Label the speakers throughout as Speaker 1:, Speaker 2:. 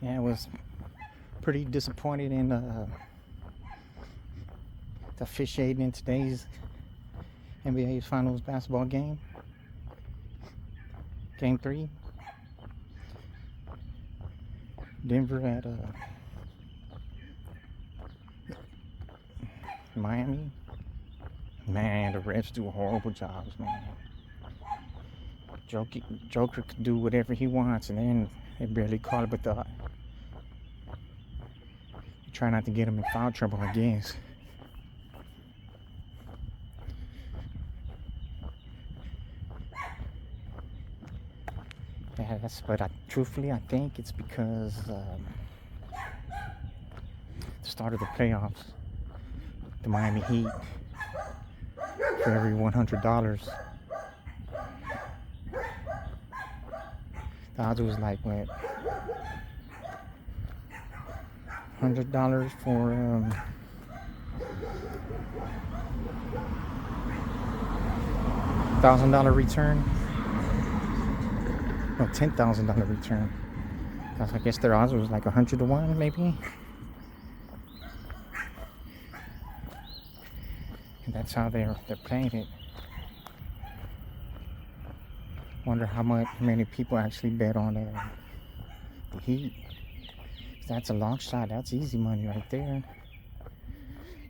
Speaker 1: Yeah, I was pretty disappointed in the officiating in today's NBA Finals basketball game. Game 3. Denver at Miami. Man, the refs do horrible jobs, man. Joker can do whatever he wants, and then they barely call it, but try not to get him in foul trouble, I guess. Yeah, but truthfully, I think it's because the start of the playoffs, the Miami Heat, for every $100, the odds was like, what, $100 for $1,000 return. No, $10,000 return. I guess their odds was like 100 to 1, maybe. And that's how they're playing it. Wonder how many people actually bet on the Heat. That's a long shot. That's easy money right there.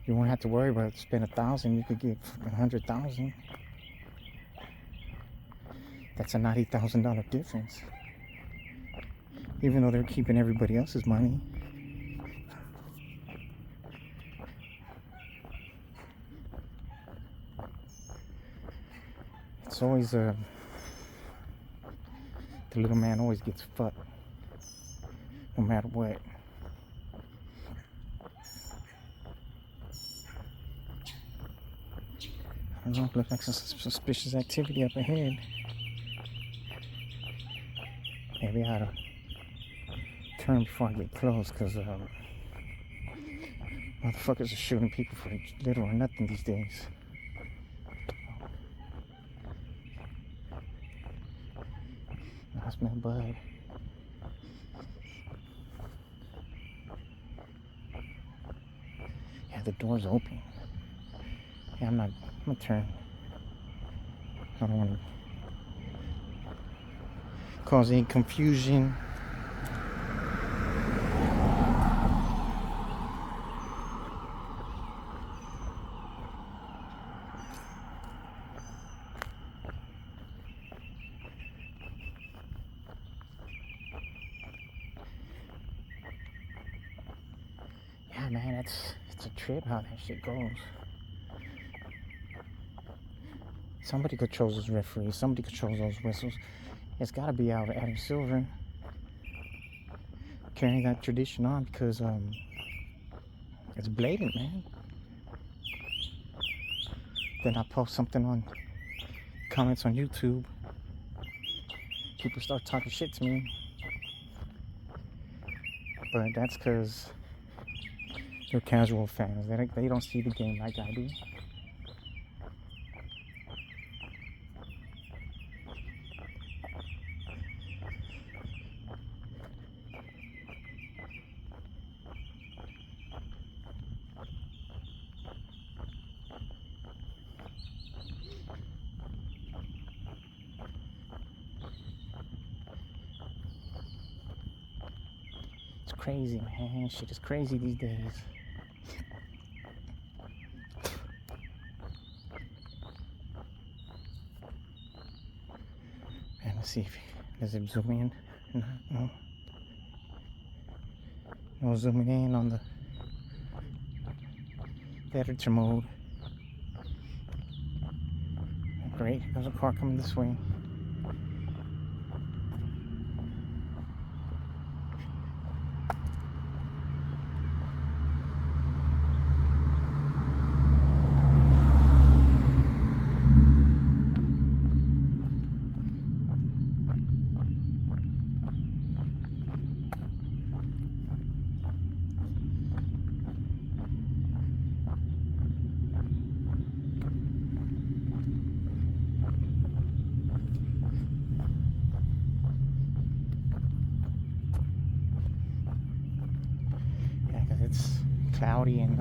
Speaker 1: You won't have to worry about spending $1,000. You could get 100,000. That's a $90,000 difference. Even though they're keeping everybody else's money. It's always the little man always gets fucked, no matter what. I don't know, looks like some suspicious activity up ahead. Maybe I ought to turn before I get close, because motherfuckers are shooting people for little or nothing these days. That's my bud. Yeah, the door's open. Yeah, I'm gonna turn. I don't want to cause any confusion. Yeah, man, it's a trip how that shit goes. Somebody controls those referees. Somebody controls those whistles. It's got to be Adam Silver carrying that tradition on, because it's blatant, man. Then I post something on comments on YouTube. People start talking shit to me. But that's because they're casual fans. They don't see the game like I do. It's crazy, man. Shit is crazy these days. And let's see if does it zoom in. No zooming in on the editor mode. Great, there's a car coming this way. cloudy and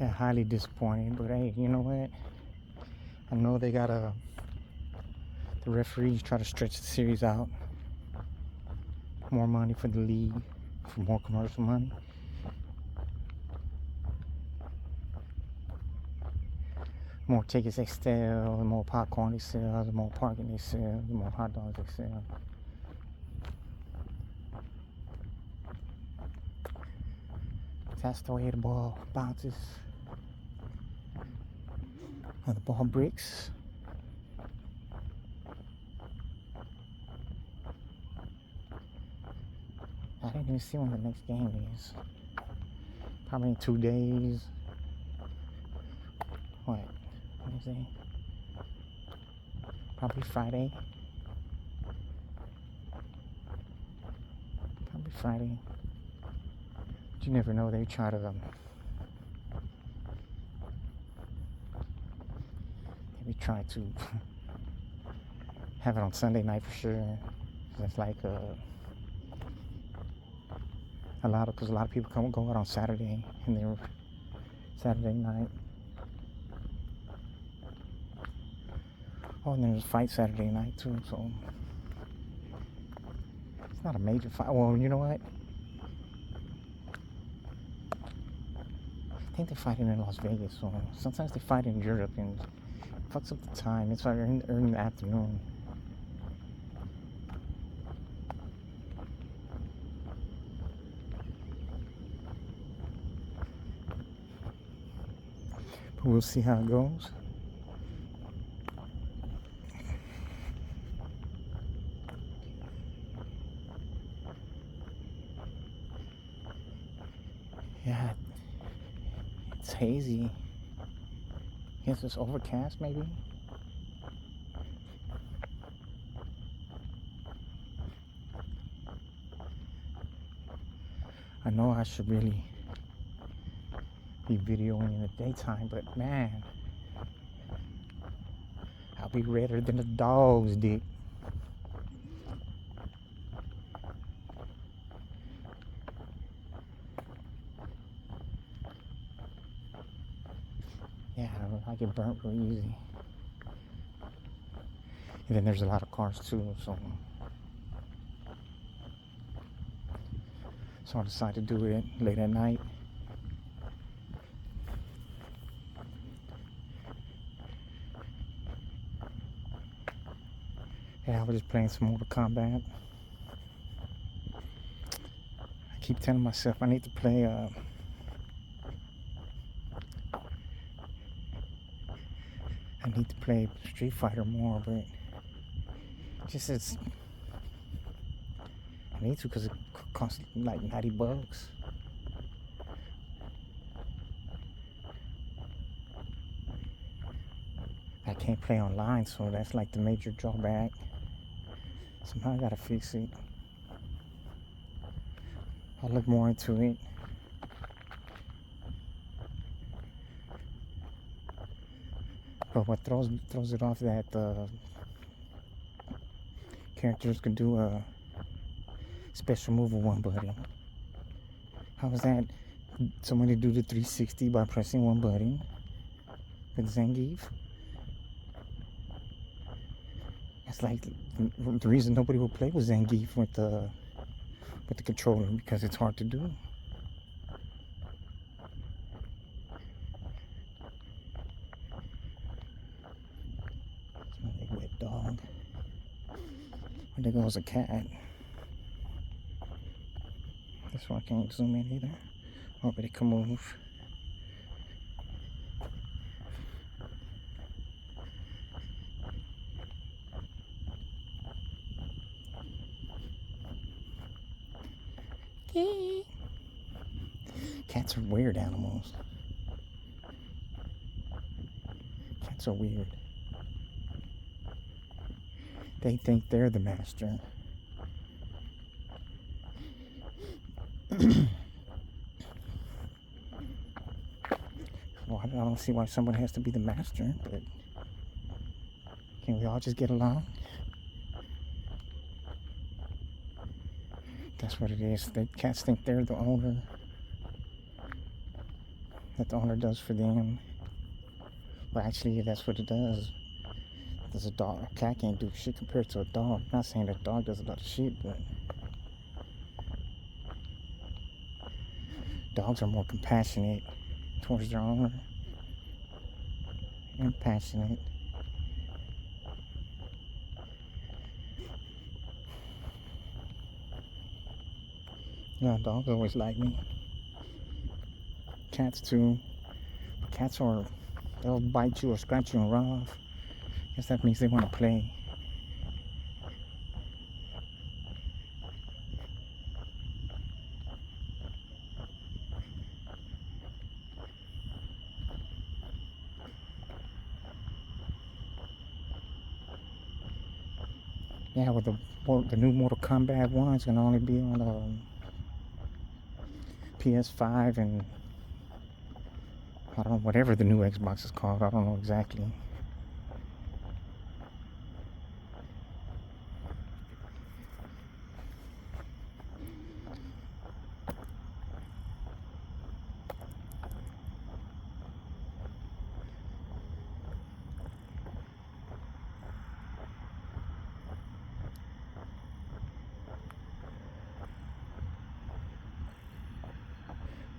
Speaker 1: yeah, highly disappointed. But hey, you know what? I know they gotta the referees try to stretch the series out. More money for the league, for more commercial money. More tickets they sell, the more popcorn they sell, the more parking they sell, the more hot dogs they sell. That's the way the ball bounces. Or the ball breaks. I didn't even see when the next game is. Probably in 2 days. What? Wednesday? Probably Friday. Probably Friday. But you never know. They try to maybe try to have it on Sunday night for sure. It's like because a lot of people go out on Saturday and they're Saturday night. Oh, and there's a fight Saturday night too, so it's not a major fight. Well, you know what? I think they're fighting in Las Vegas, so sometimes they fight in Europe and it fucks up the time. It's like early in the afternoon. But we'll see how it goes. Yeah, it's hazy. Guess it's overcast maybe. I know I should really be videoing in the daytime, but man, I'll be redder than a dog's dick. Yeah, I get burnt real easy. And then there's a lot of cars too, so I decided to do it late at night. Yeah, I was just playing some Mortal Kombat. I keep telling myself I need to play Street Fighter more, but just it's I need to because it costs like $90. I can't play online, so that's like the major drawback. Somehow I gotta fix it. I'll look more into it. But what throws it off that characters can do a special move with one button. How is that? Somebody do the 360 by pressing one button with Zangief? It's like the reason nobody will play with Zangief with the controller because it's hard to do. Smell like wet dog. There goes a cat. This one I can't zoom in either. Oh, but it can move. Cats are weird animals. Cats are weird. They think they're the master. Well, I don't see why someone has to be the master, but can we all just get along? That's what it is. The cats think they're the owner. That the owner does for them. Well, actually, that's what it does. There's a dog. A cat can't do shit compared to a dog. I'm not saying that a dog does a lot of shit, but dogs are more compassionate towards their owner. And passionate. Yeah, dogs always like me. Cats too. Cats they'll bite you or scratch you and run off. Guess that means they want to play. Yeah, with the new Mortal Kombat one, it's gonna only be on PS5 and I don't know, whatever the new Xbox is called. I don't know exactly.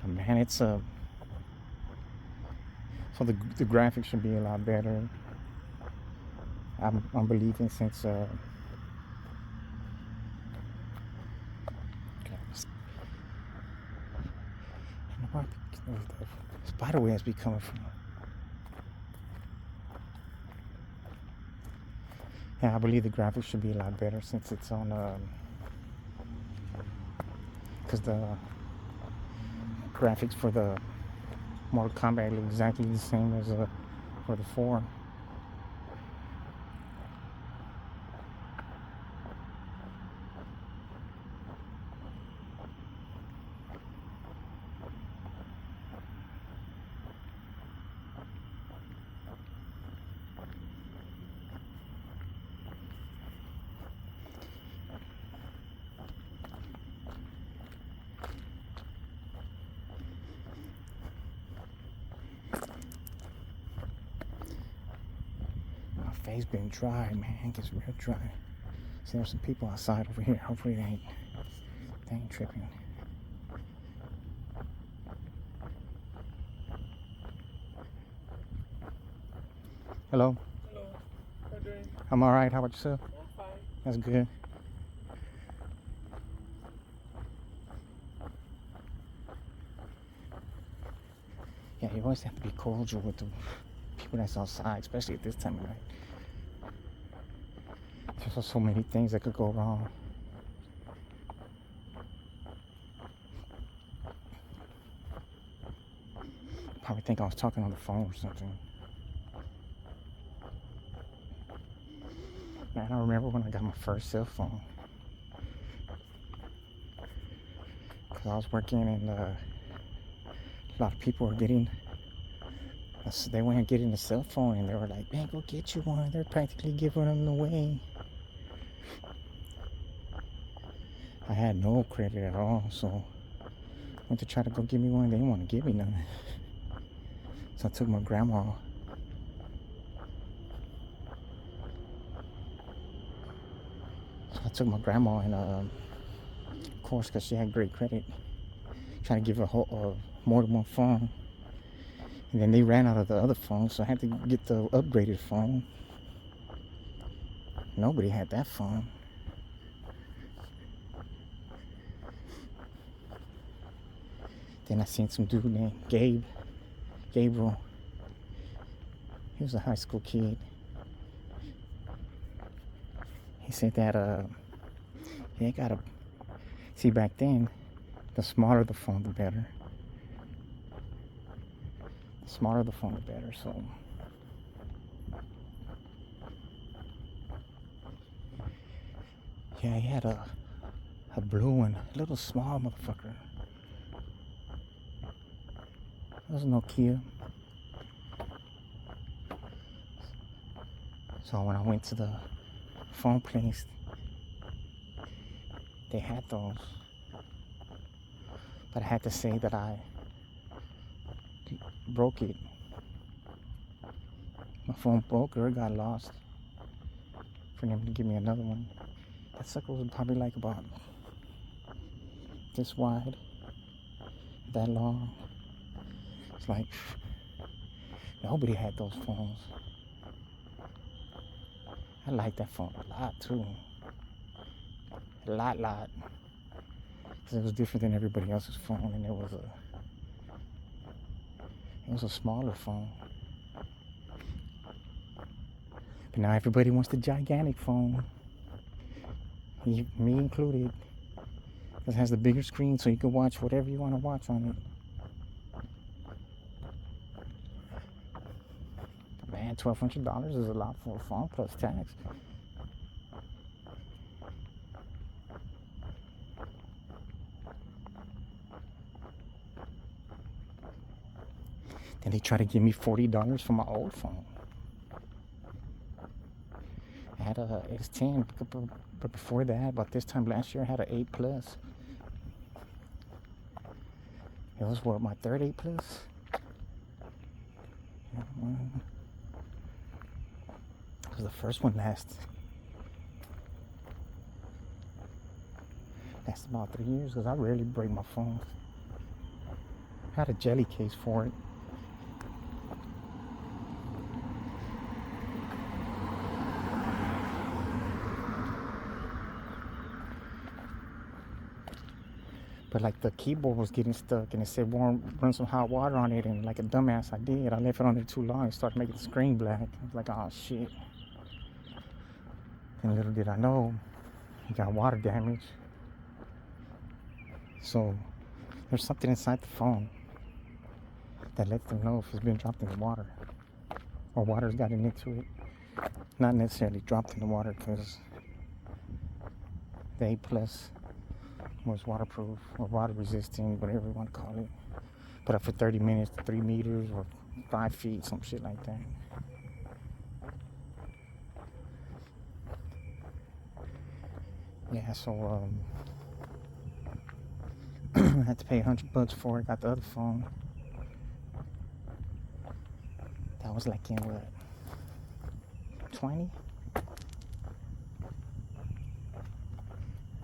Speaker 1: But man, it's so the graphics should be a lot better. I'm believing since okay, where the spider webs be coming from? Yeah, I believe the graphics should be a lot better since it's on because the graphics for the Mortal Kombat look exactly the same as for the 4. My face been dry, man. It gets real dry. See, there's some people outside over here. Hopefully they ain't tripping. Hello.
Speaker 2: Hello. How are you doing?
Speaker 1: I'm all right. How about yourself?
Speaker 2: I'm fine.
Speaker 1: That's good. Yeah, you always have to be cordial with the people that's outside, especially at this time of night. There's so many things that could go wrong. Probably think I was talking on the phone or something. Man, I remember when I got my first cell phone. Because I was working and a lot of people were they went and getting a cell phone and they were like, man, go get you one. They're practically giving them away. I had no credit at all, so I went to try to go give me one. They didn't want to give me none. So I took my grandma. And of course, because she had great credit, trying to give her more than one phone. And then they ran out of the other phone, so I had to get the upgraded phone. Nobody had that phone. Then I seen some dude named Gabriel. He was a high school kid. He said that he got a, see, back then, the smaller the phone, the better. The smaller the phone, the better. So yeah, he had a blue one, a little small motherfucker. There was no Nokia. So when I went to the phone place, they had those. But I had to say that I broke it. My phone broke or it got lost for them to give me another one. That sucker was probably like about this wide, that long. It's like nobody had those phones. I like that phone a lot too. A lot. Because it was different than everybody else's phone, and it was a smaller phone. But now everybody wants the gigantic phone. Me included. It has the bigger screen so you can watch whatever you want to watch on it. Man, $1,200 is a lot for a phone plus tax. Then they try to give me $40 for my old phone. I had a S10, but before that, about this time last year, I had an 8 Plus. It was what, my third 8 Plus? Because the first one lasted about 3 years, because I rarely break my phone. I had a jelly case for it. But like the keyboard was getting stuck and it said run some hot water on it, and like a dumbass I did. I left it on there too long and started making the screen black. I was like, oh shit. And little did I know, it got water damage. So there's something inside the phone that lets them know if it's been dropped in the water or water's gotten into it. Not necessarily dropped in the water, because the 8 Plus was waterproof or water resistant, whatever you want to call it. Put up for 30 minutes, 3 meters or 5 feet, some shit like that. Yeah, so I had to pay $100 for it. Got the other phone. That was like in what, 20?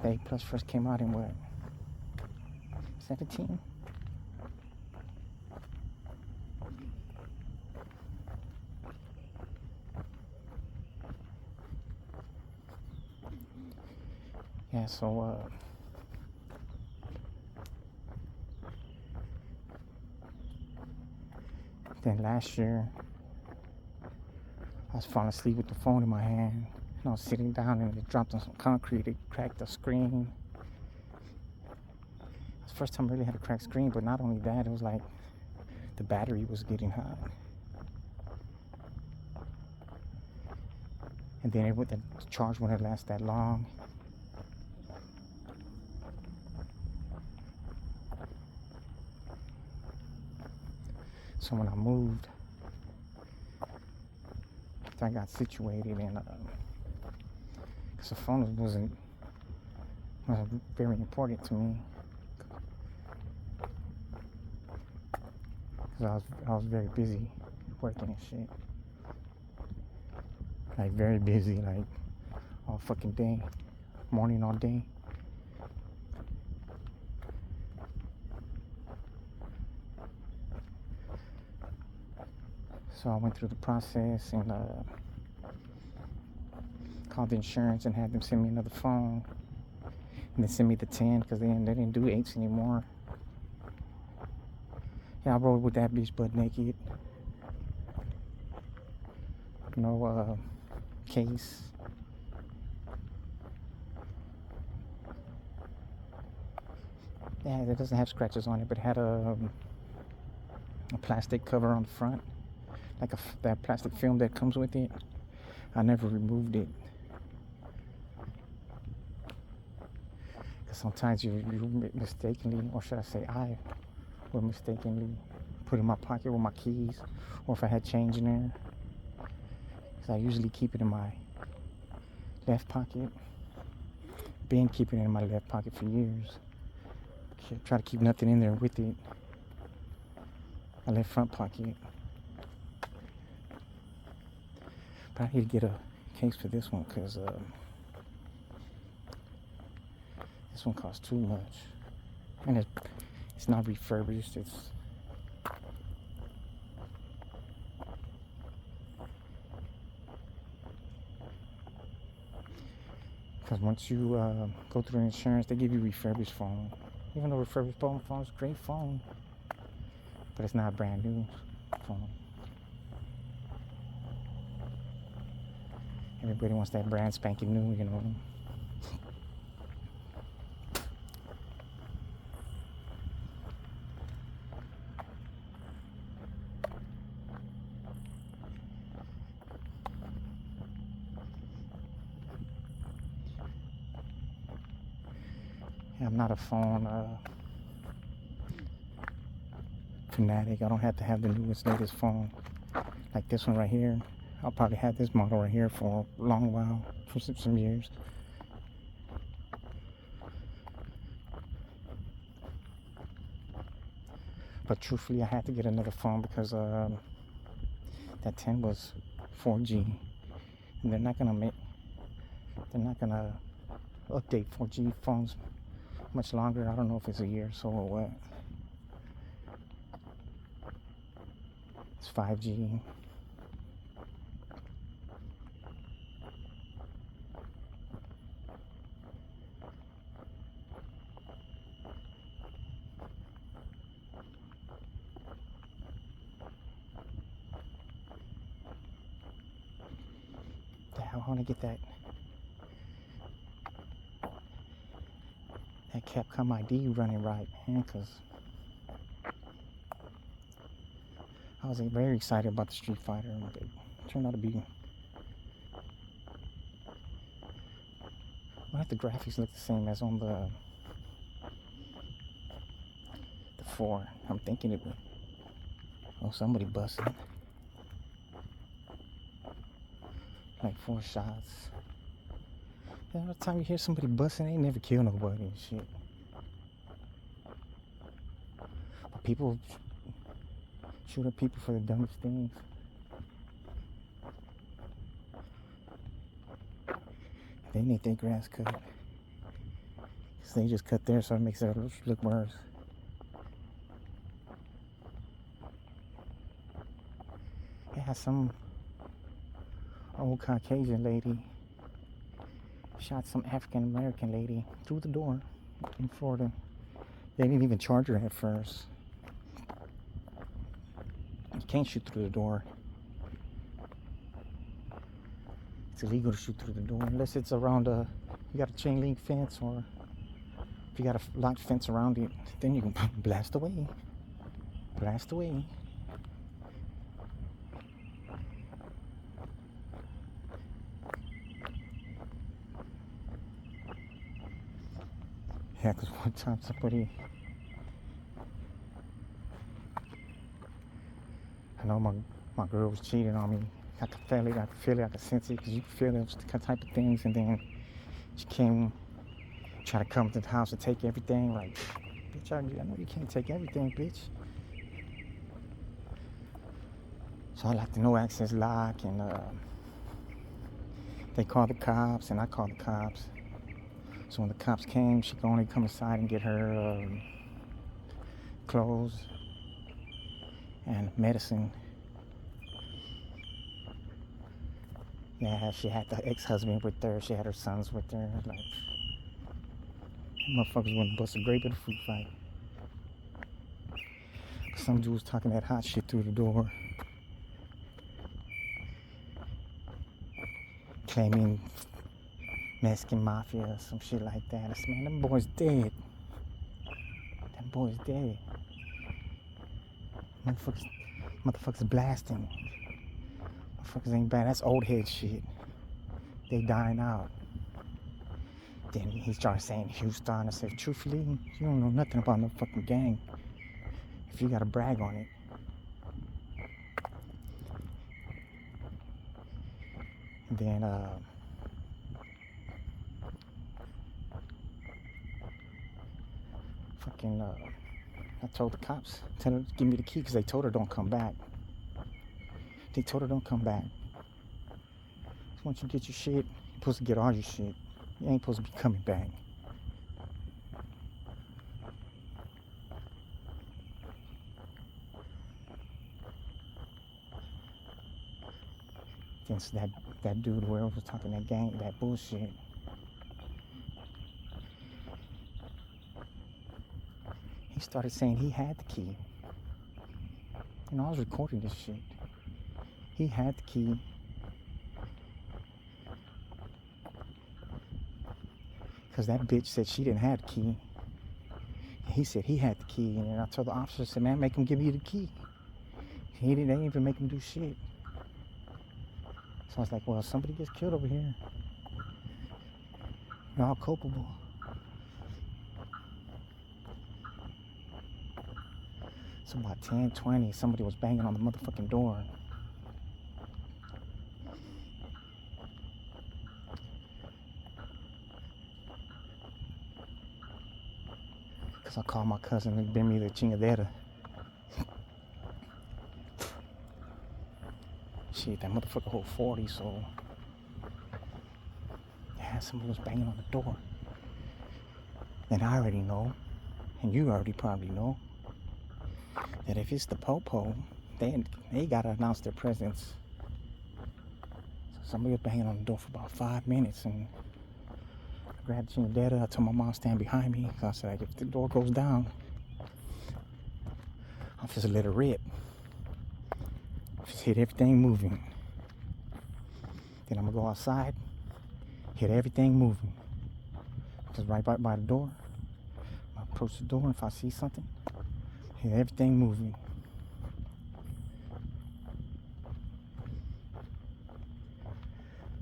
Speaker 1: The 8 Plus first came out in what, 17? Yeah, so then last year I was falling asleep with the phone in my hand, and I was sitting down and it dropped on some concrete. It cracked the screen. It was the first time I really had a cracked screen, but not only that, it was like the battery was getting hot. And then the charge wouldn't last that long. So when I moved, after I got situated, and because the phone wasn't very important to me, because I was very busy working and shit, like very busy, like all fucking day, morning all day. So I went through the process and called the insurance and had them send me another phone. And they sent me the 10 because they didn't do 8s anymore. Yeah, I rode with that bitch butt naked. No case. Yeah, it doesn't have scratches on it, but it had a plastic cover on the front, like that plastic film that comes with it. I never removed it. Because sometimes you mistakenly, or should I say I would mistakenly put it in my pocket with my keys, or if I had change in there. Because I usually keep it in my left pocket. Been keeping it in my left pocket for years. Try to keep nothing in there with it. My left front pocket. But I need to get a case for this one because this one costs too much. And it's not refurbished. It's because once you go through insurance, they give you refurbished phone. Even though refurbished phone is a great phone, but it's not a brand new phone. Everybody wants that brand spanking new, you know. I'm not a phone fanatic. I don't have to have the newest, latest phone. Like this one right here. I'll probably have this model right here for a long while, for some years. But truthfully, I had to get another phone because that 10 was 4G, and they're not gonna update 4G phones much longer. I don't know if it's a year or so or what. It's 5G. I want to get that Capcom ID running right, man, because I was very excited about the Street Fighter, and it turned out to be. Well, the graphics look the same as on the 4. I'm thinking it would. Oh, somebody busting. Like 4 shots. Every time you hear somebody busting, they never kill nobody and shit. But people shoot at people for the dumbest things. They need their grass cut. Cause they just cut theirs, so it makes it look worse. Yeah, some old Caucasian lady shot some African American lady through the door in Florida. They didn't even charge her at first. You can't shoot through the door. It's illegal to shoot through the door unless it's around you got a chain link fence, or if you got a locked fence around it, then you can blast away. Blast away. Yeah, because one time I know my girl was cheating on me. I could feel it, I could sense it, because you could feel those type of things, and then she came, try to come to the house and take everything, like, bitch, I know you can't take everything, bitch. So I like the no access lock, and they called the cops, and I called the cops. So when the cops came, she could only come inside and get her clothes and medicine. Yeah, she had the ex-husband with her. She had her sons with her. Like, motherfuckers wouldn't bust a grape at a food fight. some dude was talking that hot shit through the door, claiming Mexican mafia or some shit like that. I said, man, them boys dead. Them boys dead. Motherfuckers blasting. Motherfuckers ain't bad. That's old head shit. They dying out. Then he started saying Houston. I said, truthfully, you don't know nothing about no fucking gang. If you gotta brag on it. And then I told the cops, tell her to give me the key, because they told her don't come back. They told her don't come back. So once you get your shit, you're supposed to get all your shit. You ain't supposed to be coming back. Then so that dude, whoever was talking that gang, that bullshit, he started saying he had the key. You know, I was recording this shit. He had the key. Because that bitch said she didn't have the key. He said he had the key. And then I told the officer, I said, man, make him give you the key. They didn't even make him do shit. So I was like, well, somebody gets killed over here. You're all culpable. So about 10:20, somebody was banging on the motherfucking door. Because I called my cousin and bring me the chingadera. Shit, that motherfucker hold 40, so... Yeah, somebody was banging on the door. And I already know, and you already probably know, that if it's the Popo, they gotta announce their presence. So somebody was banging on the door for about 5 minutes, and I grabbed the chingadera. I told my mom to stand behind me. So I said, like, if the door goes down, I'll just let it rip. Just hit everything moving. Then I'm gonna go outside, hit everything moving. Just right by the door. I approach the door, and if I see something, hit everything moving.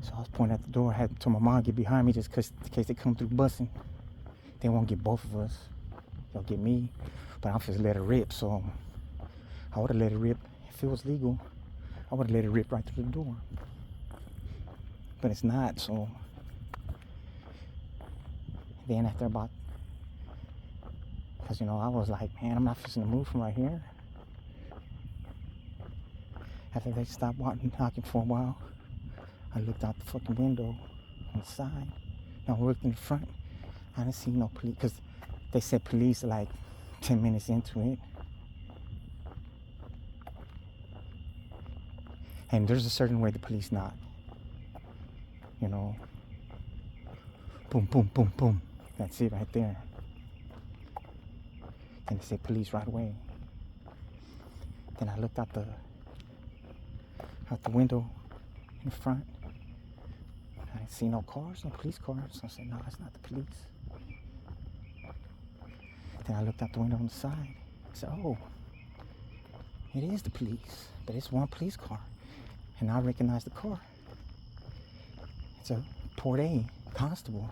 Speaker 1: So I was pointing at the door. I had to my mom get behind me just in case they come through busing. They won't get both of us. They'll get me. But I'm just let it rip. So I would have let it rip if it was legal. I would have let it rip right through the door. But it's not, so... Then after about... Because, you know, I was like, man, I'm not fixing to move from right here. After they stopped knocking for a while, I looked out the fucking window on the side. And I looked in the front. I didn't see no police, because they said police like 10 minutes into it. And there's a certain way the police knock. You know, boom, boom, boom, boom. That's it right there. And they say police right away. Then I looked out the window in front. I didn't see no cars, no police cars. So I said, no, it's not the police. Then I looked out the window on the side. I said, oh, it is the police, but it's one police car. And I recognized the car. It's a Port A constable.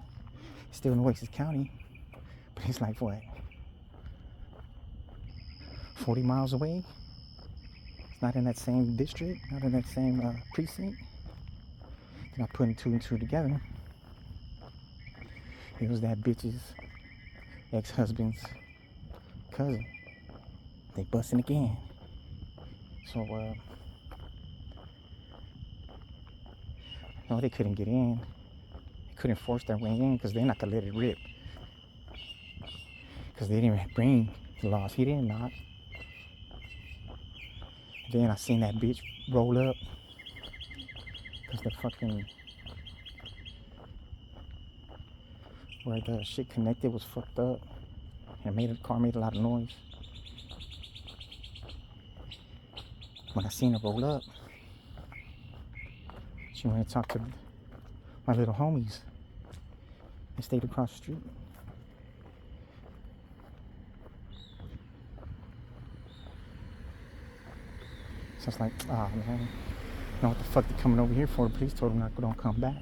Speaker 1: It's still in Oasis County, but it's like what? 40 miles away? It's not in that same district, not in that same precinct. Then I put two and two together. It was that bitch's ex-husband's cousin. They busting again. So, no, they couldn't get in. They couldn't force their way in because they're not gonna let it rip. Because they didn't bring the laws. He didn't knock. Then I seen that bitch roll up. Because the fucking... where the shit connected was fucked up. And the car made a lot of noise. When I seen her roll up, she went and talked to my little homies. They stayed across the street. So it's like, oh man, you know what the fuck they coming over here for? The police told them not don't come back.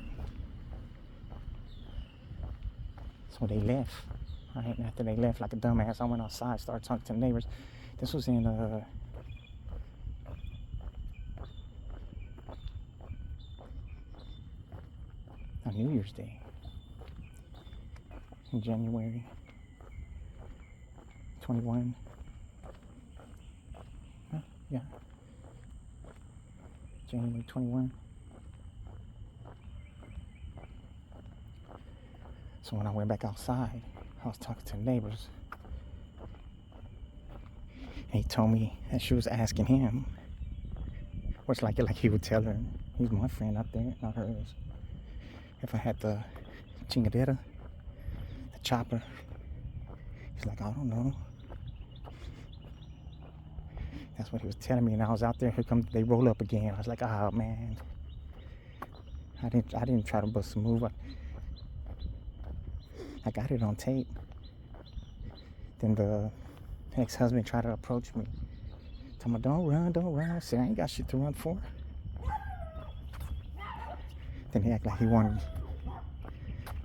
Speaker 1: So they left. Right? And after they left like a dumbass, I went outside, started talking to the neighbors. This was in on New Year's Day in January 21. Yeah. January 21. So when I went back outside, I was talking to the neighbors. And he told me that she was asking him, which like he would tell her, he's my friend up there, not hers. If I had the chingadera, the chopper, he's like, I don't know. That's what he was telling me, and I was out there. Here come they roll up again. I was like, oh man, I didn't try to bust a move. I got it on tape. Then the ex-husband tried to approach me. Told me, don't run. I said, I ain't got shit to run for. Then he acted like he wanted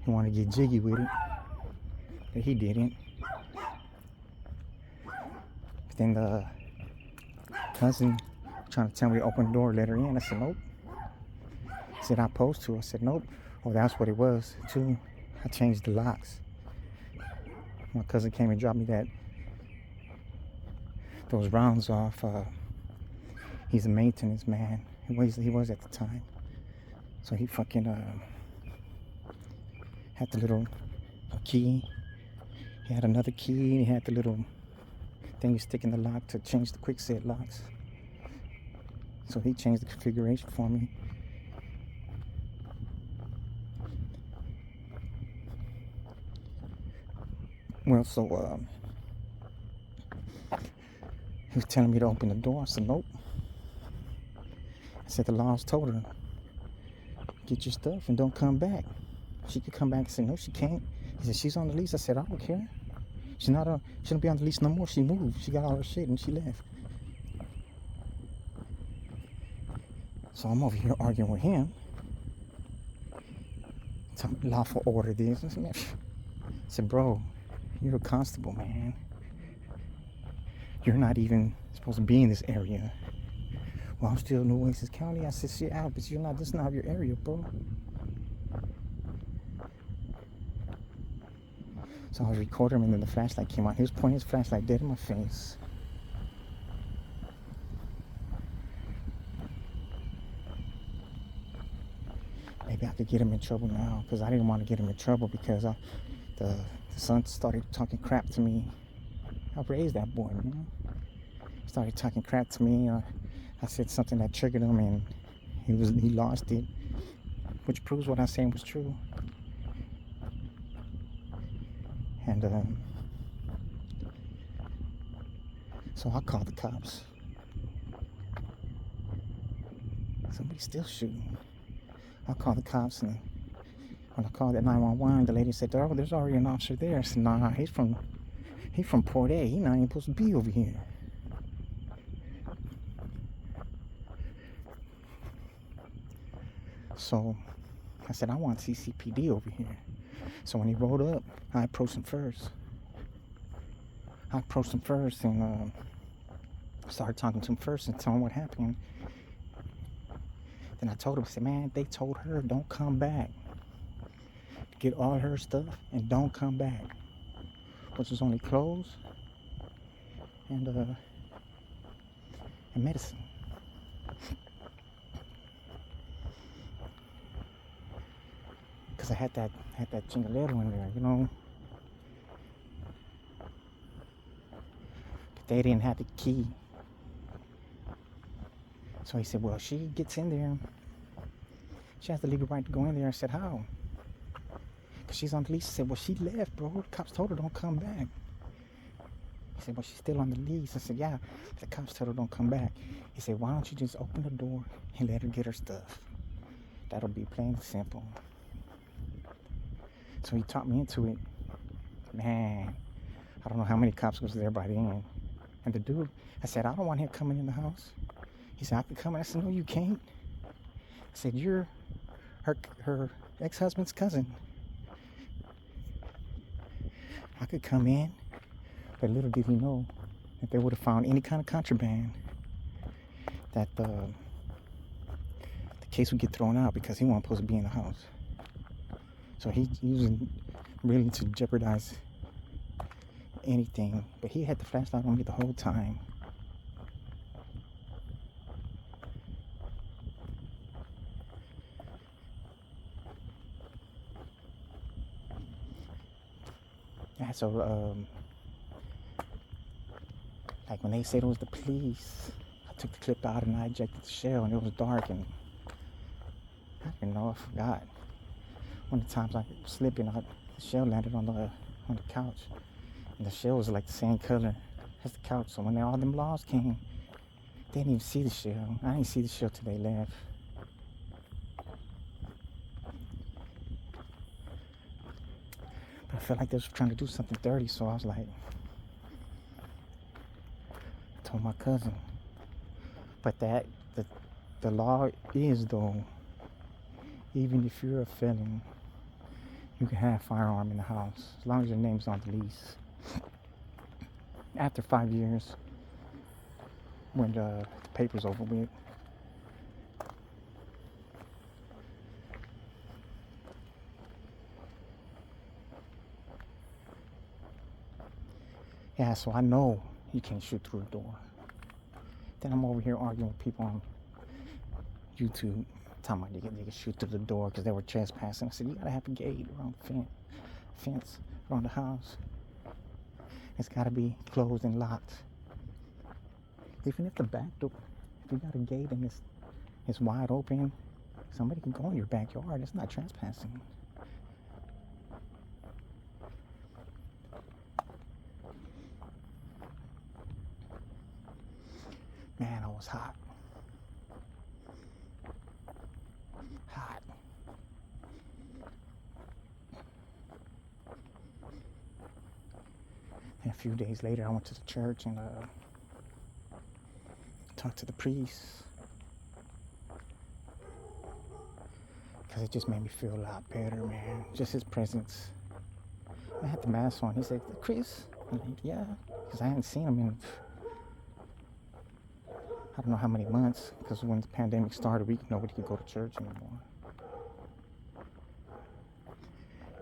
Speaker 1: to get jiggy with it. But he didn't. But then the cousin trying to tell me to open the door, let her in. I said, nope. He said, I supposed to. I said, nope. Oh, that's what it was, too. I changed the locks. My cousin came and dropped me those rounds off. He's a maintenance man. He was at the time. So he fucking had the little key. He had another key. He had the little thing you stick in the lock to change the quick set locks. So he changed the configuration for me. Well, so he was telling me to open the door. I said, nope. I said, the laws told her, get your stuff and don't come back. She could come back and say, no, she can't. He said, she's on the lease. I said, I don't care. She don't be on the lease no more. She moved. She got all her shit and she left. So I'm over here arguing with him. Lawful order this. I said, bro, you're a constable, man. You're not even supposed to be in this area. Well, I'm still in Nueces County. I said, shit out, but you're not, this is not your area, bro. So I was recording him and then the flashlight came on. He was pointing his flashlight dead in my face. Maybe I could get him in trouble now, because I didn't want to get him in trouble because the son started talking crap to me. I raised that boy, man. He started talking crap to me. I said something that triggered him and he lost it, which proves what I was saying was true. And so I called the cops. Somebody's still shooting. I called the cops, and when I called at 911, the lady said, oh, there's already an officer there. I said, nah, he's from Port A. He's not even supposed to be over here. So I said, I want CCPD over here. So when he rolled up, I approached him first. And started talking to him first and told him what happened. Then I told him, I said, man, they told her don't come back. Get all her stuff and don't come back. Which was only clothes and medicine. Because I had that chingalero in there, you know. But they didn't have the key. So he said, well, she gets in there. She has the legal right to go in there. I said, how? Because she's on the lease. I said, well, she left, bro. The cops told her don't come back. He said, well, she's still on the lease. I said, yeah. The cops told her don't come back. He said, why don't you just open the door and let her get her stuff? That'll be plain and simple. So he talked me into it. Man, I don't know how many cops was there by the end. And the dude, I said, I don't want him coming in the house. He said, I can come in. I said, no, you can't. I said, you're her ex-husband's cousin. I could come in, but little did he know that they would have found any kind of contraband, that the case would get thrown out because he wasn't supposed to be in the house. So he wasn't really to jeopardize anything, but he had the flashlight on me the whole time. Yeah, so like when they said it was the police, I took the clip out and I ejected the shell, and it was dark, and I didn't know, I forgot. One of the times I was slipping, the shell landed on the couch, and the shell was like the same color as the couch. So when all them laws came, they didn't even see the shell. I didn't see the shell till they left. But I felt like they was trying to do something dirty, so I was like, I told my cousin. But the law is, though, even if you're a felon, you can have a firearm in the house as long as your name's on the lease. After 5 years, when the paper's over with. Yeah, so I know you can't shoot through a door. Then I'm over here arguing with people on YouTube, talking about they can shoot through the door because they were trespassing. I said, you gotta have a gate around the fence around the house. It's gotta be closed and locked. Even if the back door, if you got a gate and it's wide open, somebody can go in your backyard. It's not trespassing. Man, I was hot. Hot. And a few days later, I went to the church and talked to the priest, because it just made me feel a lot better, man. Just his presence. I had the mask on. He said, Chris? I'm like, yeah, because I hadn't seen him in I don't know how many months, because when the pandemic started, nobody could go to church anymore.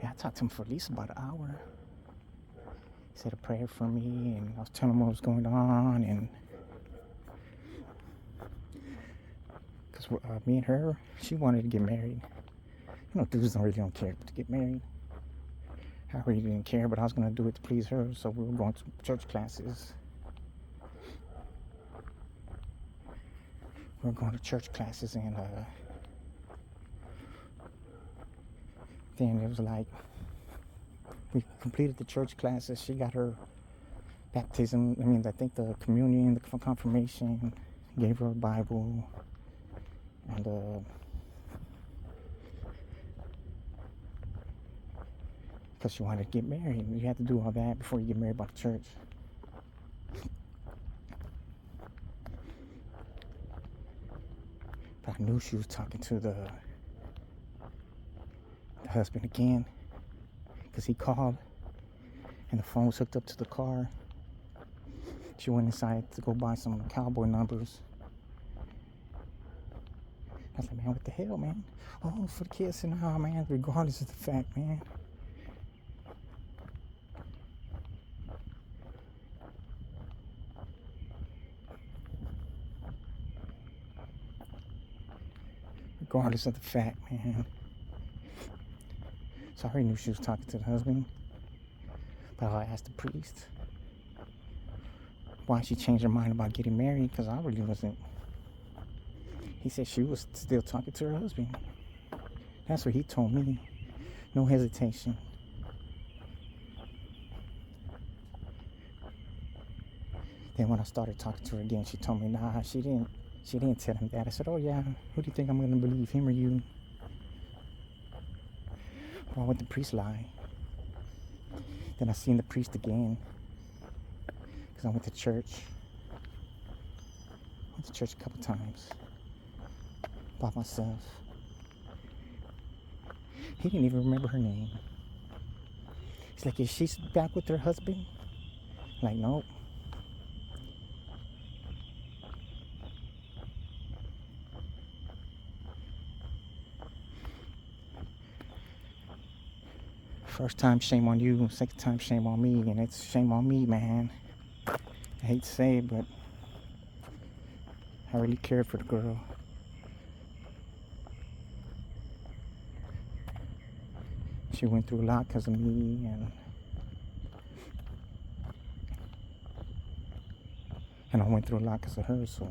Speaker 1: Yeah, I talked to him for at least about an hour. He said a prayer for me, and I was telling him what was going on, and because me and her, she wanted to get married. You know, dudes don't care to get married. I really didn't care, but I was going to do it to please her, so we were going to church classes. We were going to church classes, and then it was like, we completed the church classes. She got her baptism, I think the communion, the confirmation, gave her a Bible, and because she wanted to get married. You had to do all that before you get married by the church. But I knew she was talking to the husband again, because he called and the phone was hooked up to the car. She went inside to go buy some cowboy numbers. I was like, man, what the hell, man? Oh, for the kids. And nah, man, regardless of the fact, man. Regardless of the fact, man. So I already knew she was talking to the husband. But I asked the priest why she changed her mind about getting married, because I really wasn't. He said she was still talking to her husband. That's what he told me. No hesitation. Then when I started talking to her again, she told me, nah, she didn't tell him that. I said, oh yeah, who do you think I'm gonna believe, him or you? Why would the priest lie? Then I seen the priest again, because I went to church. Went to church a couple times by myself. He didn't even remember her name. He's like, is she back with her husband? I'm like, nope. First time, shame on you. Second time, shame on me. And it's shame on me, man. I hate to say it, but I really cared for the girl. She went through a lot because of me, and I went through a lot because of her, so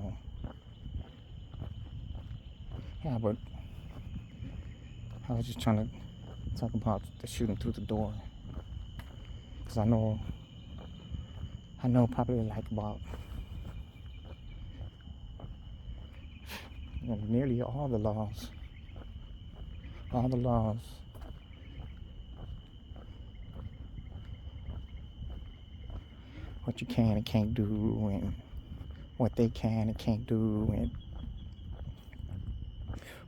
Speaker 1: yeah, but I was just trying to talk about the shooting through the door, because I know probably like about nearly all the laws, what you can and can't do, and what they can and can't do, and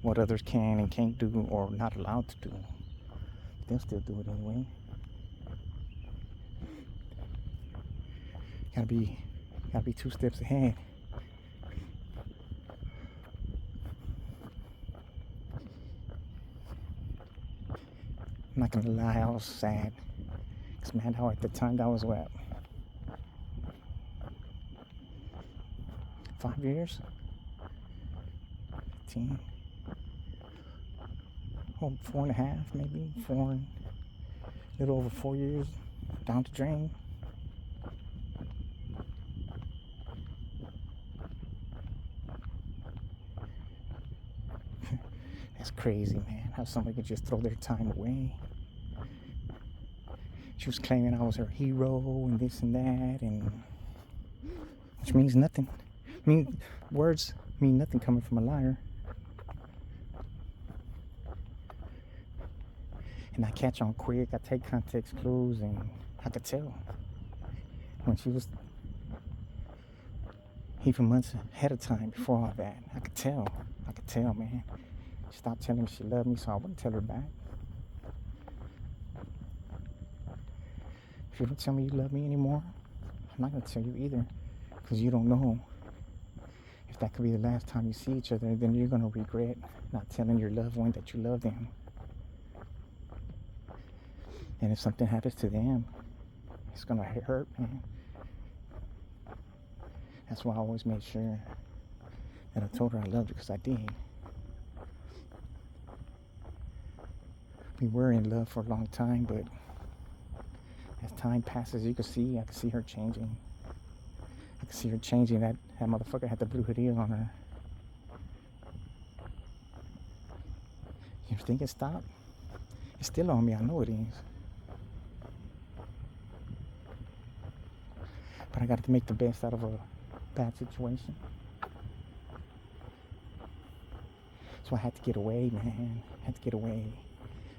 Speaker 1: what others can and can't do or not allowed to do. They'll still do it anyway. Gotta be 2 steps ahead. I'm not gonna lie, I was sad. Cause man, how at the time that was what? 5 years? 15? Oh, 4.5 maybe? A little over 4 years down the drain. That's crazy, man. How somebody could just throw their time away. She was claiming I was her hero and this and that, and which means nothing. Words mean nothing coming from a liar. And I catch on quick. I take context clues, and I could tell when she was even months ahead of time before all that. I could tell, man. She stopped telling me she loved me, so I wouldn't tell her back. If you don't tell me you love me anymore, I'm not gonna tell you either, because you don't know if that could be the last time you see each other. Then you're gonna regret not telling your loved one that you love them. And if something happens to them, it's gonna hurt, man. That's why I always made sure that I told her I loved her, because I did. We were in love for a long time, but as time passes, I can see her changing. I can see her changing. That motherfucker had the blue hoodie on her. You think it stopped? It's still on me, I know it is. But I got to make the best out of a bad situation. So I had to get away, man.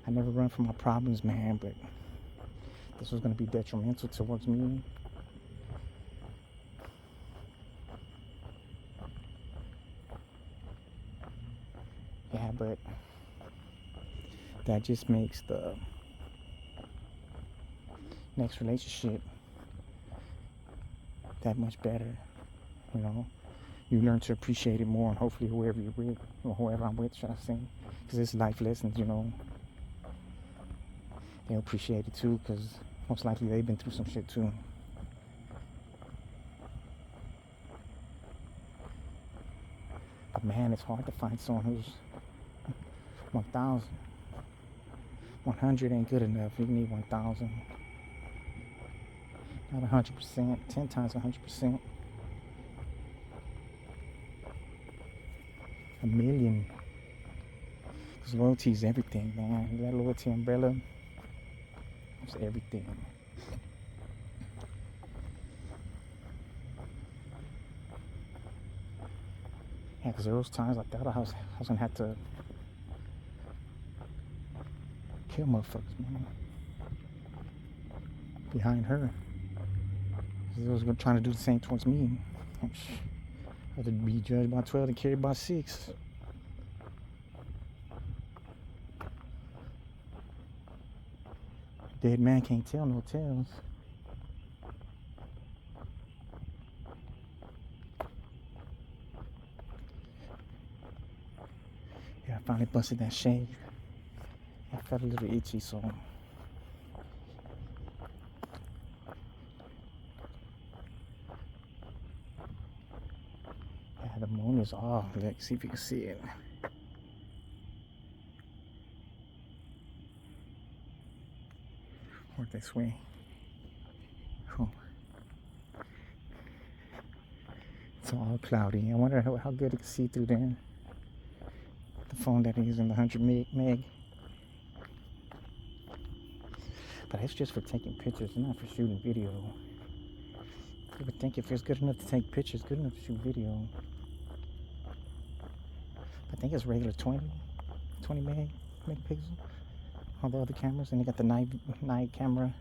Speaker 1: I never run from my problems, man, but this was going to be detrimental towards me. Yeah, but that just makes the next relationship that much better, you know. You learn to appreciate it more, and hopefully whoever you're with, or whoever I'm with, should I say, because it's life lessons, you know. They'll appreciate it too, because most likely they've been through some shit too. But man, it's hard to find someone who's 1,000. 100 ain't good enough. You need 1,000. Not 100%. 10 times 100%. A million. Because loyalty is everything, man. That loyalty umbrella is everything. Yeah, because there was times like that I was gonna have to kill motherfuckers, man. Behind her. They was trying to do the same towards me. I'd rather be judged by 12 than carried by 6. Dead man can't tell no tales. Yeah, I finally busted that shave. I felt a little itchy, so yeah, the moon is off. Let's see if you can see it. Work this way. Cool. It's all cloudy. I wonder how good it can see through there. The phone that is in the 100 meg. But it's just for taking pictures, not for shooting video. You would think if it's good enough to take pictures, good enough to shoot video. I think it's regular 20 megapixel. All the other cameras, and they got the night camera.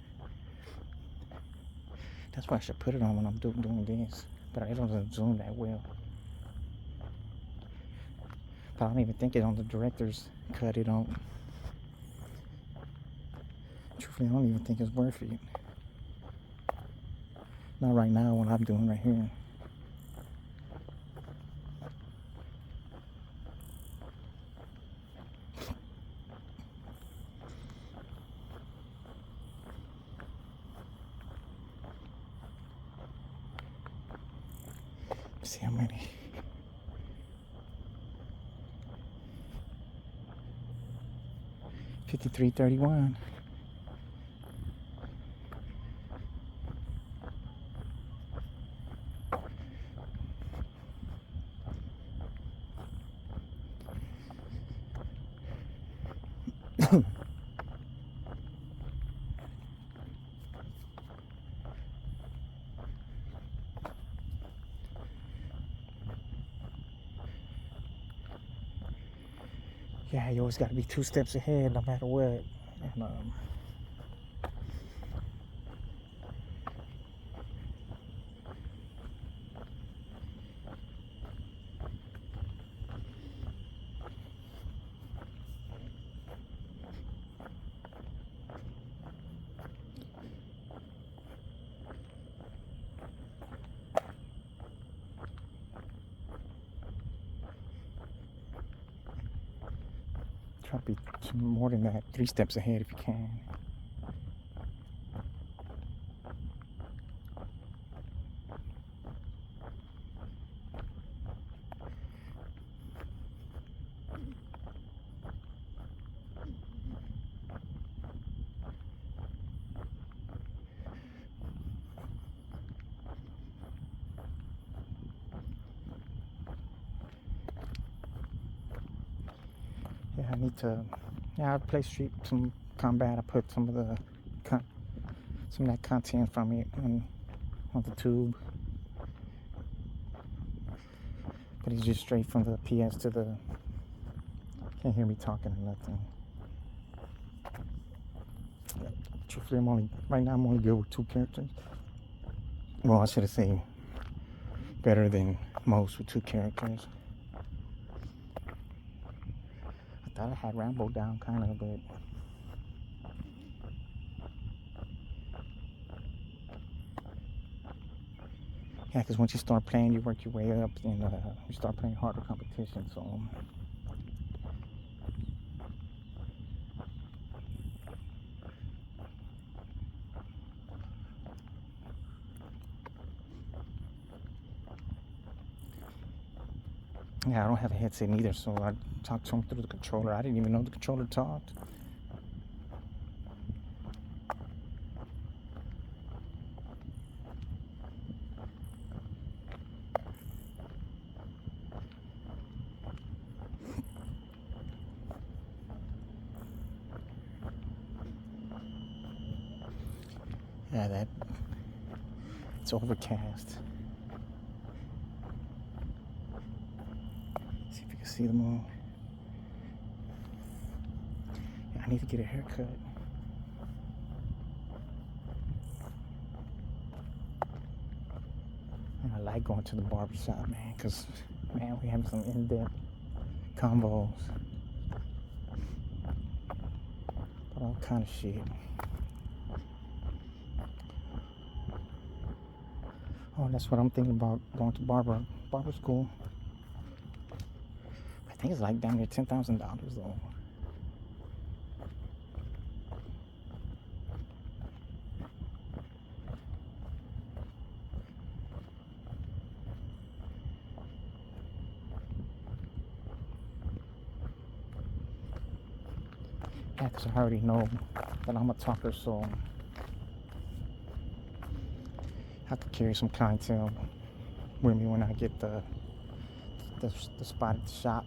Speaker 1: That's why I should put it on when I'm doing this. But I don't zoom that well. But I don't even think it on the director's cut. It don't. Truthfully, I don't even think it's worth it. Not right now, what I'm doing right here. Let's see how many. $53.31. Yeah, you always got to be 2 steps ahead no matter what. And, try to be more than that, 3 steps ahead if you can. Yeah, I need to. Yeah, I play Street some Combat. I put some of that content from it on the tube. But it's just straight from the PS to the. Can't hear me talking or nothing. Truthfully, right now I'm only good with 2 characters. Well, I should have said better than most with 2 characters. I thought I had Rambo down kind of, but yeah, because once you start playing, you work your way up, and you start playing harder competition. So yeah, I don't have a headset either, so I talked to him through the controller. I didn't even know the controller talked. Yeah, it's overcast. see the moon. Yeah, I need to get a haircut. And I like going to the barber shop, man, because, man, we have some in-depth combos. But all kind of shit. Oh, that's what I'm thinking about, going to barber school. I think it's like down near $10,000 though. Yeah, because I already know that I'm a talker, so I could carry some clientele with me when I get the spot at the shop.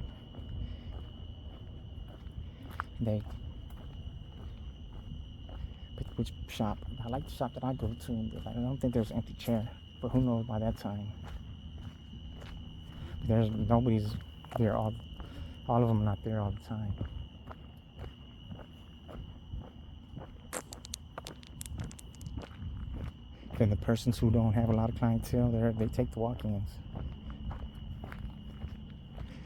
Speaker 1: They pick which shop. I like the shop that I go to. I don't think there's an empty chair, but who knows by that time. Nobody's there all of them are not there all the time. Then the persons who don't have a lot of clientele, they take the walk-ins.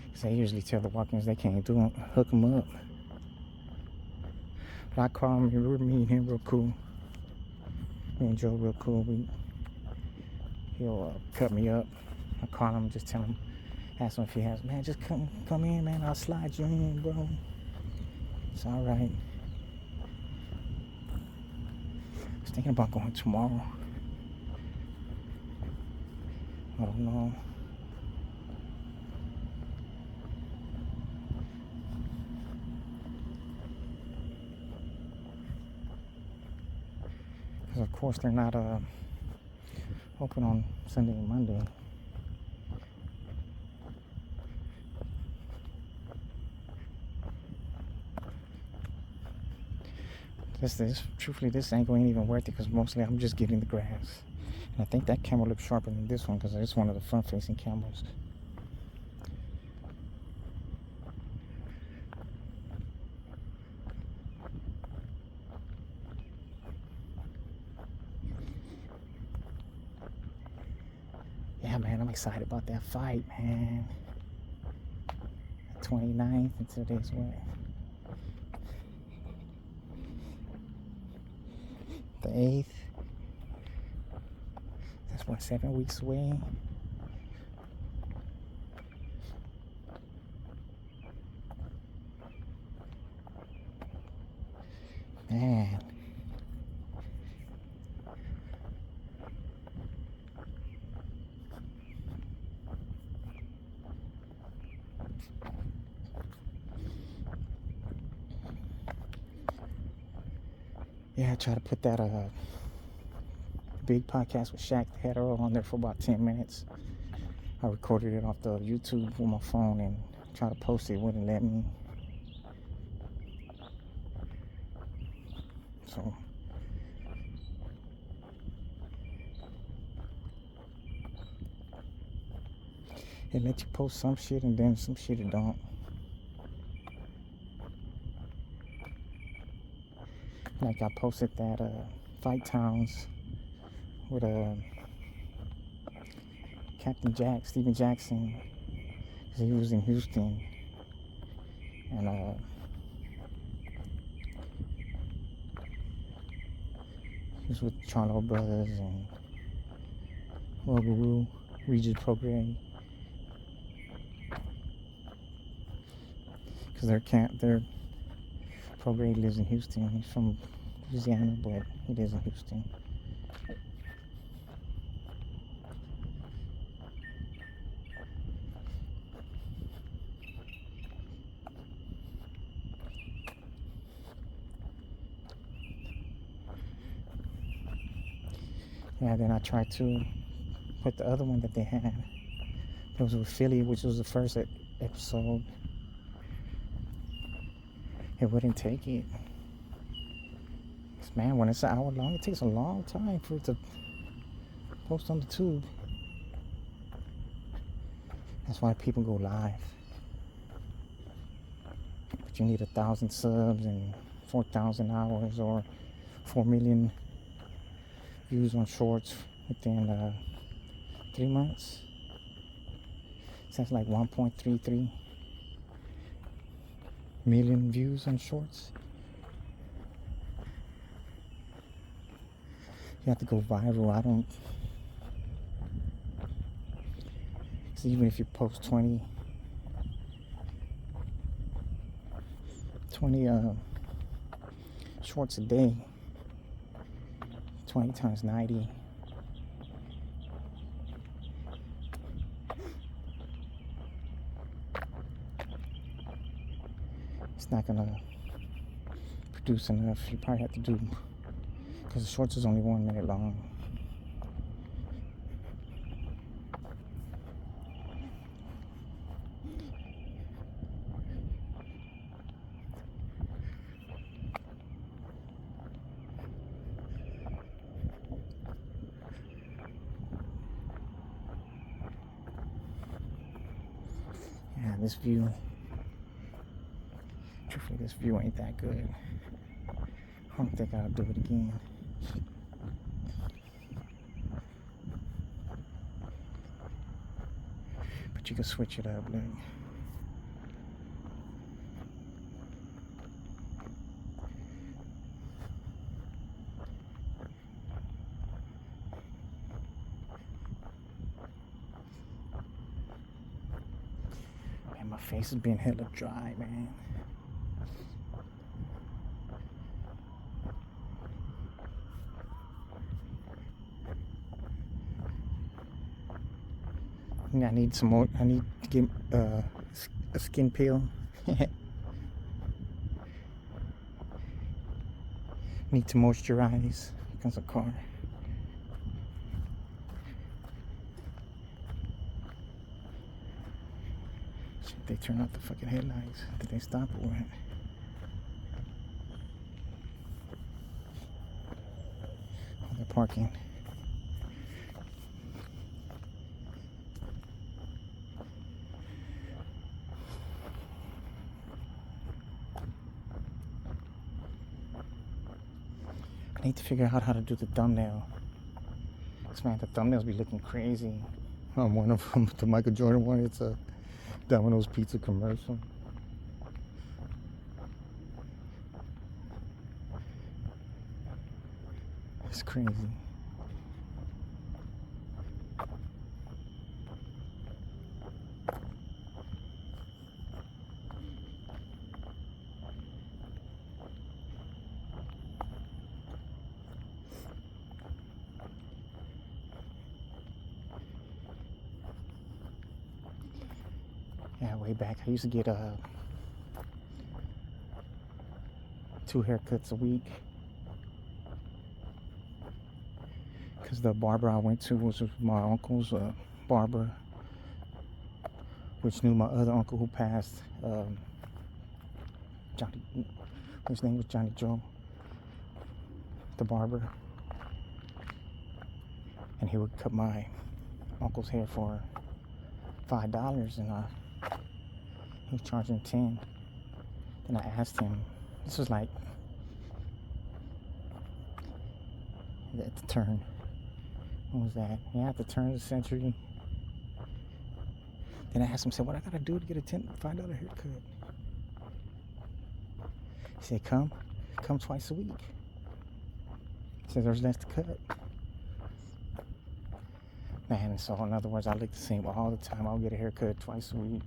Speaker 1: Because they usually tell the walk-ins they can't do them, hook them up. But I call him, me and him real cool. Me and Joe real cool. He'll cut me up. I call him, just tell him, ask him if he has, man, just come in, man, I'll slide you in, bro. It's all right. I was thinking about going tomorrow. I don't know. Because of course they're not open on Sunday and Monday. Truthfully, this angle ain't even worth it because mostly I'm just getting the grass. And I think that camera looks sharper than this one because it's one of the front-facing cameras. Yeah, man, I'm excited about that fight, man. 29th and today's what? The 8th. That's what, 7 weeks away. Man. Yeah, I try to put that big podcast with Shaq the Hetero on there for about 10 minutes. I recorded it off the YouTube with my phone and tried to post it. It wouldn't let me. So it lets you post some shit and then some shit it don't. Like I posted that Fight Towns with Captain Jack, Steven Jackson, because he was in Houston, and he was with Charlo Brothers and Rougarou, Regis Prograis, because their Prograis lives in Houston. He's from Louisiana, but he lives in Houston. Yeah, then I tried to put the other one that they had. It was with Philly, which was the first episode. It wouldn't take it. Man, when it's an hour long, it takes a long time for it to post on the tube. That's why people go live. But you need 1,000 subs and 4,000 hours or 4 million views on shorts within 3 months. So that's like 1.33 million views on shorts. You have to go viral. I don't. So even if you post 20 shorts a day, 20 times 90. It's not gonna produce enough. You probably have to do, because the shorts is only 1 minute long. Yeah, this view, truthfully, this view ain't that good. I don't think I'll do it again. But you can switch it up, look. Man, my face has been hella dry, man. I need some more. I need to get a skin peel. Need to moisturize because of car. Shit, they turn off the fucking headlights. Did they stop or what? Oh, they're parking. I need to figure out how to do the thumbnail. Cause man, the thumbnails be looking crazy. One of them, the Michael Jordan one, it's a Domino's Pizza commercial. It's crazy. Yeah, way back, I used to get 2 haircuts a week. Because the barber I went to was my uncle's barber, which knew my other uncle who passed, Johnny, his name was Johnny Joe, the barber. And he would cut my uncle's hair for $5, and he was charging 10. Then I asked him, this was like at the turn, what was that? Yeah, at the turn of the century. Then I asked him, said, what I gotta do to get a $5 haircut? He said, come twice a week. He said, there's less to cut. Man, so in other words, I look the same all the time. I'll get a haircut twice a week.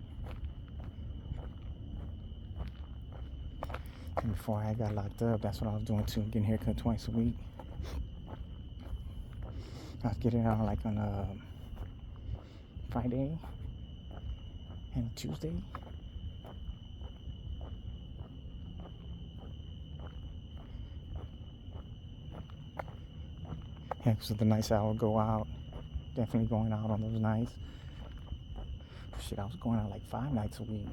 Speaker 1: And before I got locked up, that's what I was doing too, getting a haircut twice a week. I was getting it on like on a Friday and Tuesday. Yeah, because of the nights I would go out. Definitely going out on those nights. Shit, I was going out like 5 nights a week.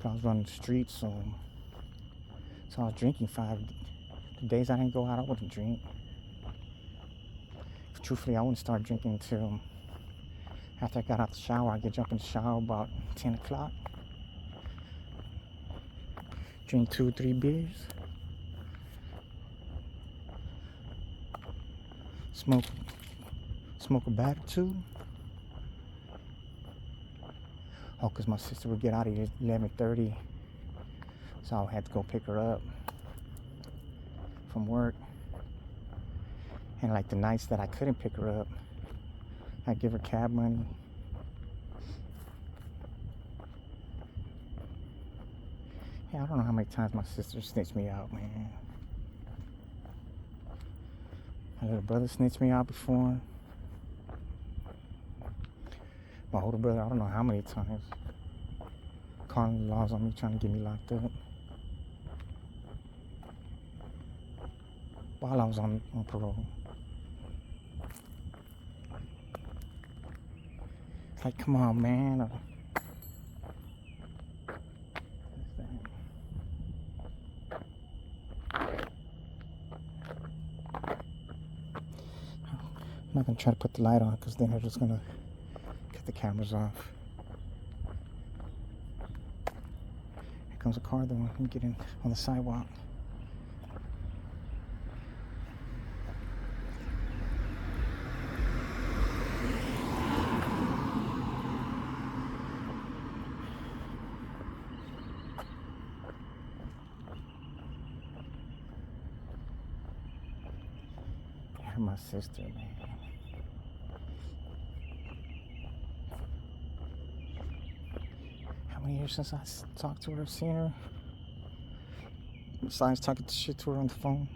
Speaker 1: But I was running the streets, so I was drinking 5. The days I didn't go out, I wouldn't drink. Truthfully, I wouldn't start drinking until After I got out the shower, I get jump in the shower about 10 o'clock. Drink 2 or 3 beers. Smoke a bat or two. Oh, because my sister would get out of here at 11:30. So I had to go pick her up from work. And like the nights that I couldn't pick her up, I'd give her cab money. Yeah, I don't know how many times my sister snitched me out, man. My little brother snitched me out before. My older brother, I don't know how many times. Calling the laws on me, trying to get me locked up. While I was on parole. It's like, come on, man. I'm not gonna try to put the light on because then they're just gonna cut the cameras off. Here comes a car though. Let me get in on the sidewalk. My sister, man. How many years since I talked to her, seen her? Besides talking shit to her on the phone.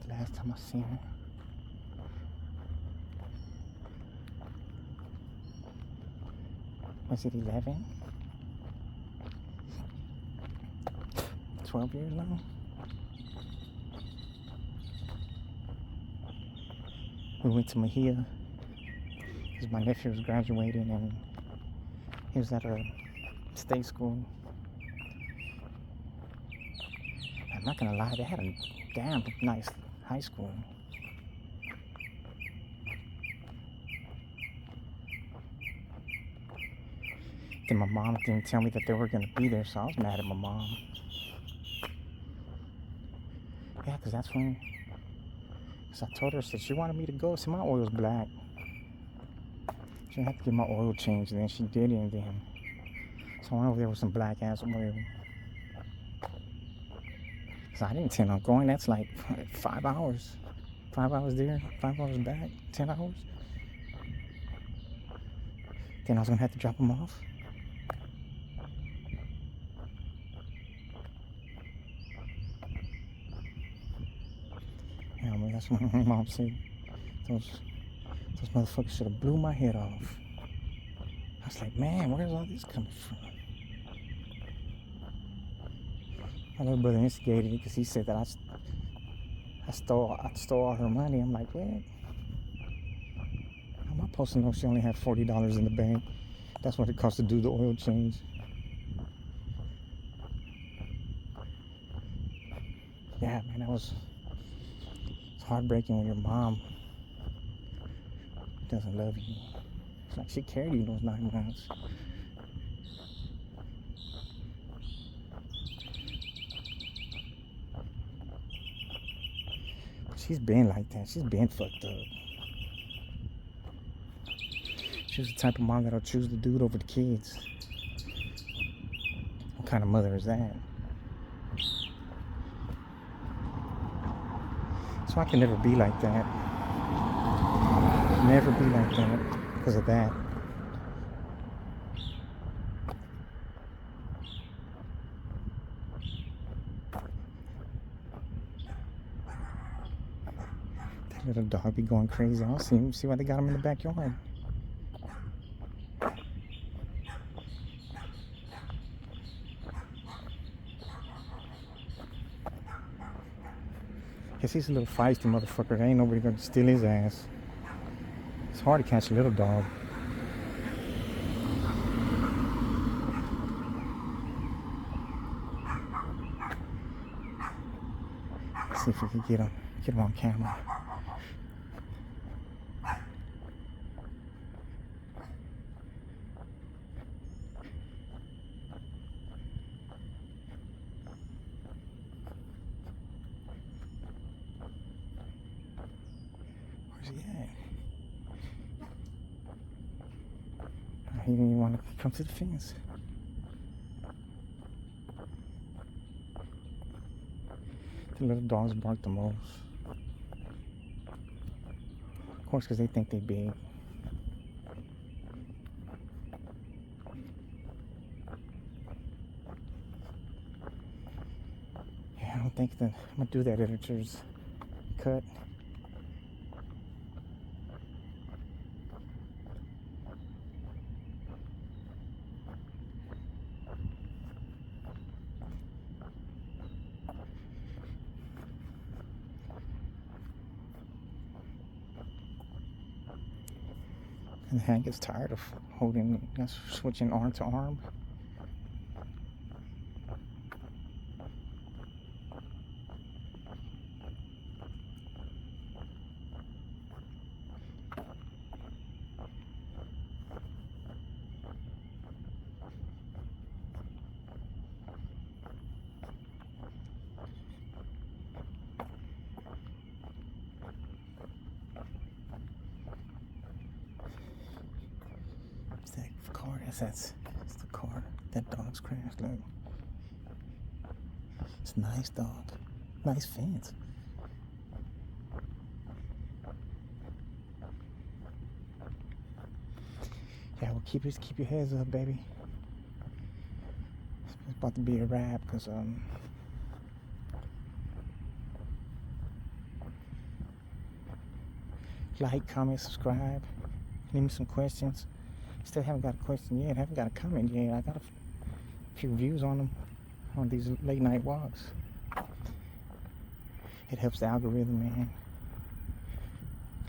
Speaker 1: The last time I seen her. Was it 11? 12 years now? We went to Mejia because my nephew was graduating and he was at a state school. I'm not gonna lie, they had a damn nice high school. Then my mom didn't tell me that they were gonna be there, so I was mad at my mom. Yeah, because that's when... So I told her, said she wanted me to go. So my oil's black. She had to get my oil changed, and then she did it, and then so I went over there with some black ass oil. So I didn't intend on going. That's like 5 hours. 5 hours there, 5 hours back, 10 hours. Then I was gonna have to drop them off. Yeah, I mean, that's what my mom said. Those motherfuckers should have blew my head off. I was like, man, where's all this coming from? My little brother instigated it because he said that I stole all her money. I'm like, what? How am I supposed to know she only had $40 in the bank? That's what it costs to do the oil change. Yeah, man, it's heartbreaking when your mom doesn't love you. It's like she carried you those 9 months. She's been like that. She's been fucked up. She's the type of mom that'll choose the dude over the kids. What kind of mother is that? So I can never be like that. Never be like that because of that. That little dog be going crazy. I'll see why they got him in the backyard. Guess he's a little feisty motherfucker. There ain't nobody gonna steal his ass. It's hard to catch a little dog. Let's see if we can get him on camera. he at? He didn't even want to come to the fence. The little dogs bark the most. Of course, because they think they're big. Yeah, I don't think that I'm going to do that editor's cut. And Hank gets tired of holding, switching arm to arm. That car, that's the car. That dog's crashed. Look, it's a nice dog, nice fence. Yeah, well, keep your heads up, baby. It's about to be a wrap, cause like, comment, subscribe. Leave me some questions. Still haven't got a question yet. Haven't got a comment yet. I got a few views on them, on these late night walks. It helps the algorithm, man.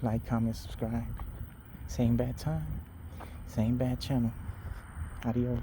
Speaker 1: Like, comment, subscribe. Same bad time, same bad channel. Adios.